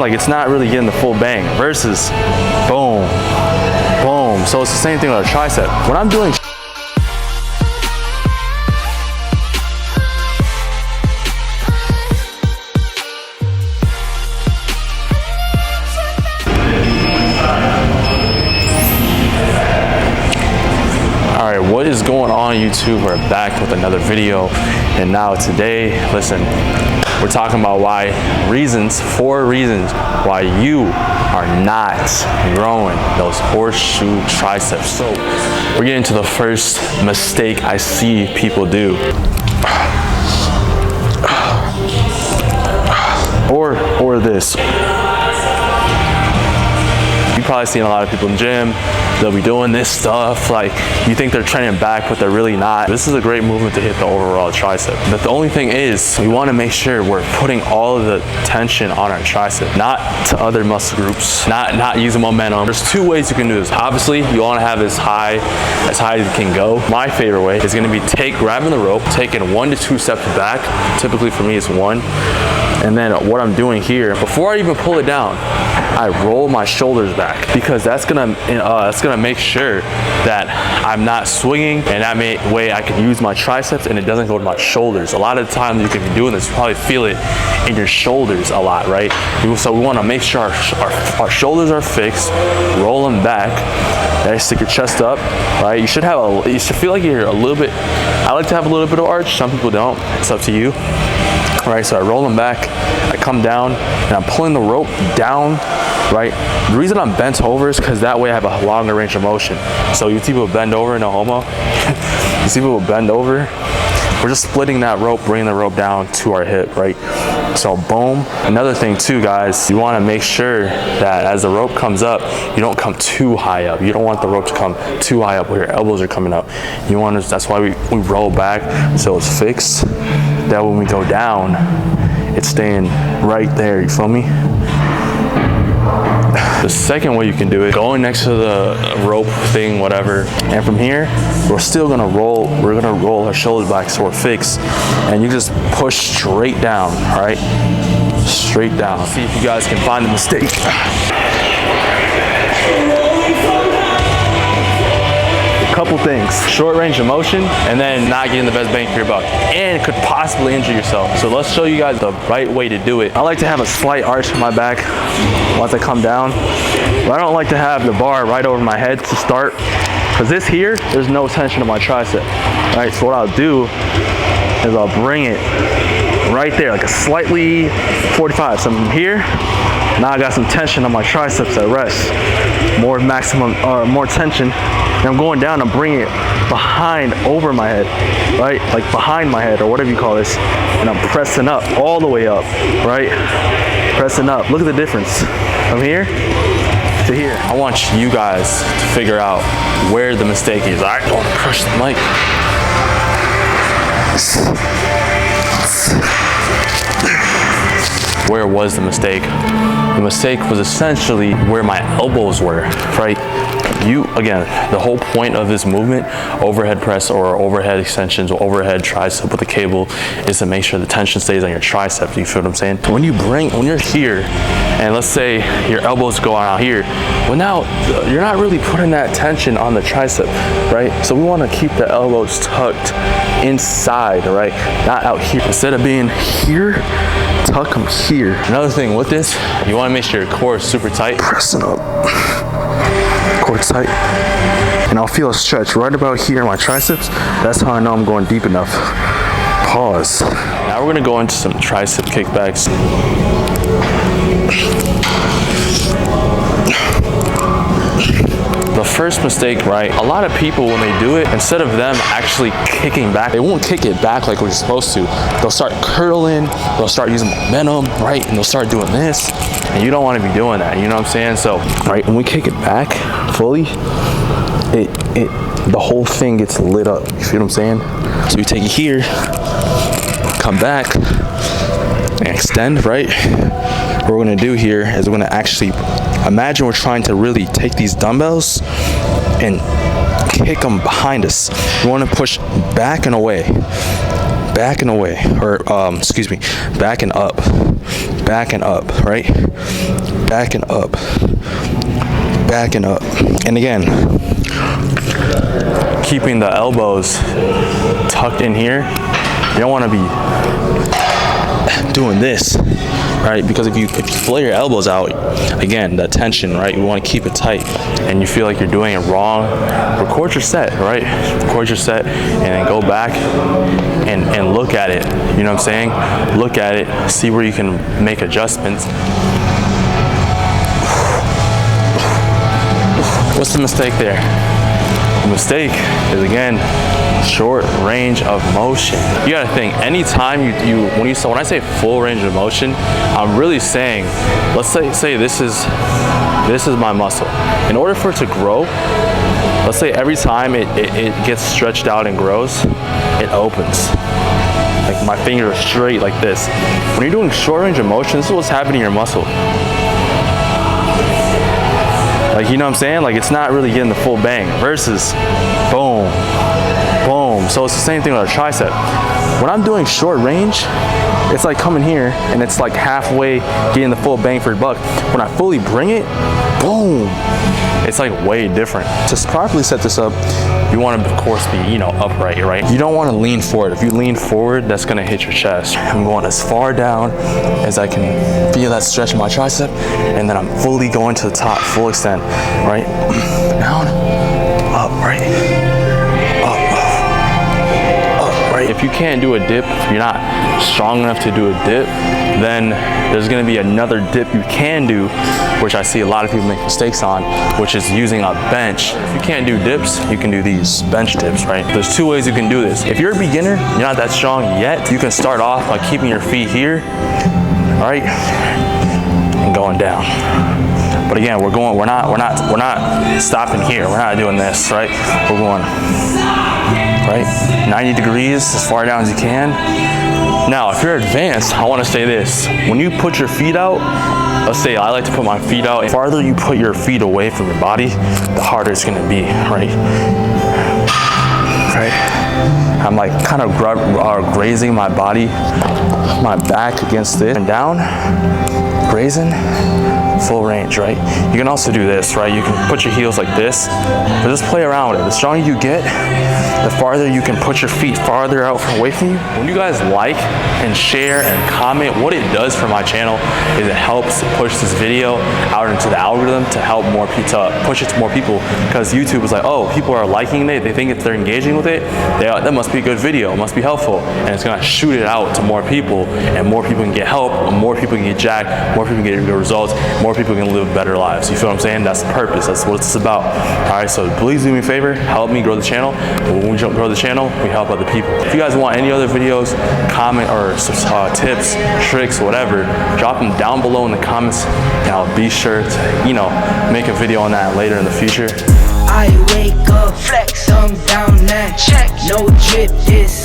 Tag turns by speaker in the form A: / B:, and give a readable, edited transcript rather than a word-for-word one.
A: like it's not really getting the full bang versus boom, boom. So it's the same thing with a tricep. When I'm doing what is going on, YouTube? We're back with another video, and now today, listen, we're talking about four reasons why you are not growing those horseshoe triceps. So we're getting to the first mistake I see people do, or this. You've probably seen a lot of people in the gym, they'll be doing this stuff, like you think they're training back, but they're really not. This is a great movement to hit the overall tricep. But the only thing is, we want to make sure we're putting all of the tension on our tricep, not to other muscle groups, not using momentum. There's two ways you can do this. Obviously, you want to have as high as it can go. My favorite way is going to be grabbing the rope, taking 1 to 2 steps back. Typically for me, it's 1. And then what I'm doing here, before I even pull it down, I roll my shoulders back, because that's gonna make sure that I'm not swinging, and that way I can use my triceps and it doesn't go to my shoulders. A lot of the time you can be doing this, you probably feel it in your shoulders a lot, right? So we want to make sure our shoulders are fixed, roll them back, and stick your chest up, right? You should feel like you're a little bit, I like to have a little bit of arch, some people don't, it's up to you. All right, so I roll them back, I come down, and I'm pulling the rope down, right? The reason I'm bent over is because that way I have a longer range of motion. So you see people bend over, no homo. You see people bend over, we're just splitting that rope, bringing the rope down to our hip, right? So boom. Another thing too, guys, you want to make sure that as the rope comes up, you don't come too high up. You don't want the rope to come too high up where your elbows are coming up. That's why we roll back so it's fixed. That when we go down, it's staying right there, you feel me? The second way you can do it, going next to the rope thing, whatever, and from here, we're still gonna roll, our shoulders back so we're fixed, and you just push straight down, all right? Straight down. See if you guys can find the mistake. Couple things: short range of motion, and then not getting the best bang for your buck, and could possibly injure yourself. So let's show you guys the right way to do it. I like to have a slight arch in my back once I come down, but I don't like to have the bar right over my head to start, because this here, there's no tension in my tricep, right? So what I'll do is I'll bring it right there, like a slightly 45. So I'm here, now I got some tension on my triceps at rest, more tension. And I'm going down and bringing it over my head, right? Like behind my head, or whatever you call this. And I'm pressing up, all the way up, right? Pressing up. Look at the difference from here to here. I want you guys to figure out where the mistake is. All right, don't crush the mic. Where was the mistake? The mistake was essentially where my elbows were, right? Again, the whole point of this movement, overhead press or overhead extensions or overhead tricep with a cable, is to make sure the tension stays on your tricep. You feel what I'm saying? When you're here, and let's say your elbows go out here, well, now you're not really putting that tension on the tricep, right? So we want to keep the elbows tucked inside, right? Not out here. Instead of being here, tuck them here. Another thing with this, you want to make sure your core is super tight. Pressing up. Core tight, and I'll feel a stretch right about here in my triceps. That's how I know I'm going deep enough. Pause. Now we're gonna go into some tricep kickbacks. The first mistake, right? A lot of people, when they do it, instead of them actually kicking back, they won't kick it back like we're supposed to. They'll start curling, they'll start using momentum, right? And they'll start doing this, and you don't want to be doing that, you know what I'm saying? So, right, when we kick it back fully, the whole thing gets lit up, you feel what I'm saying? So you take it here, come back, and extend, right? What we're gonna do here is we're gonna actually, imagine we're trying to really take these dumbbells and kick them behind us. We wanna push back and away. backing away, or excuse me, backing up, right? Backing up, and again, keeping the elbows tucked in here. You don't want to be doing this, right? Because if you flare your elbows out, again, that tension, right? You want to keep it tight, and you feel like you're doing it wrong. Record your set, right? Record your set, and then go back and look at it. You know what I'm saying? Look at it, see where you can make adjustments. What's the mistake there? The mistake is, again, short range of motion. You gotta think, anytime when I say full range of motion, I'm really saying, let's say this is my muscle. In order for it to grow, let's say every time it gets stretched out and grows, it opens. Like my finger is straight like this. When you're doing short range of motion, this is what's happening in your muscle. Like, you know what I'm saying? Like, it's not really getting the full bang versus boom, boom. So it's the same thing with our tricep. When I'm doing short range, it's like coming here and it's like halfway getting the full bang for your buck. When I fully bring it, boom, it's like way different. To properly set this up, you want to, of course, be, you know, upright, right? You don't want to lean forward. If you lean forward, that's going to hit your chest. I'm going as far down as I can feel that stretch in my tricep, and then I'm fully going to the top, full extent, right? Down, up, right? Up, right? If you can't do a dip, if you're not strong enough to do a dip, then there's going to be another dip you can do, which I see a lot of people make mistakes on, which is using a bench. If you can't do dips, you can do these bench dips, right? There's two ways you can do this. If you're a beginner, you're not that strong yet, you can start off by keeping your feet here, right, and going down. But again, we're not stopping here. We're not doing this, right? We're going, right, 90 degrees, as far down as you can. Now, if you're advanced, I want to say this. When you put your feet out, let's say I like to put my feet out. The farther you put your feet away from your body, the harder it's going to be, right? Right? I'm like kind of grazing my body, my back against this and down, grazing, full range, right? You can also do this, right? You can put your heels like this, but just play around with it. The stronger you get, the farther you can put your feet farther out from away from you. When you guys like and share and comment, what it does for my channel is it helps push this video out into the algorithm to help more people, to push it to more people, because YouTube is like, oh, people are liking it, they think if they're engaging with it, that must be a good video, it must be helpful, and it's gonna shoot it out to more people, and more people can get help, more people can get jacked, more people can get good results, more people can live better lives. You feel what I'm saying? That's the purpose, that's what it's about. All right, so please do me a favor, help me grow the channel. When we grow the channel, we help other people. If you guys want any other videos, comment, or tips, tricks, whatever, drop them down below in the comments, and I'll be sure to, you know, make a video on that later in the future.
B: I wake up, flex, thumb down, now check, no drip, this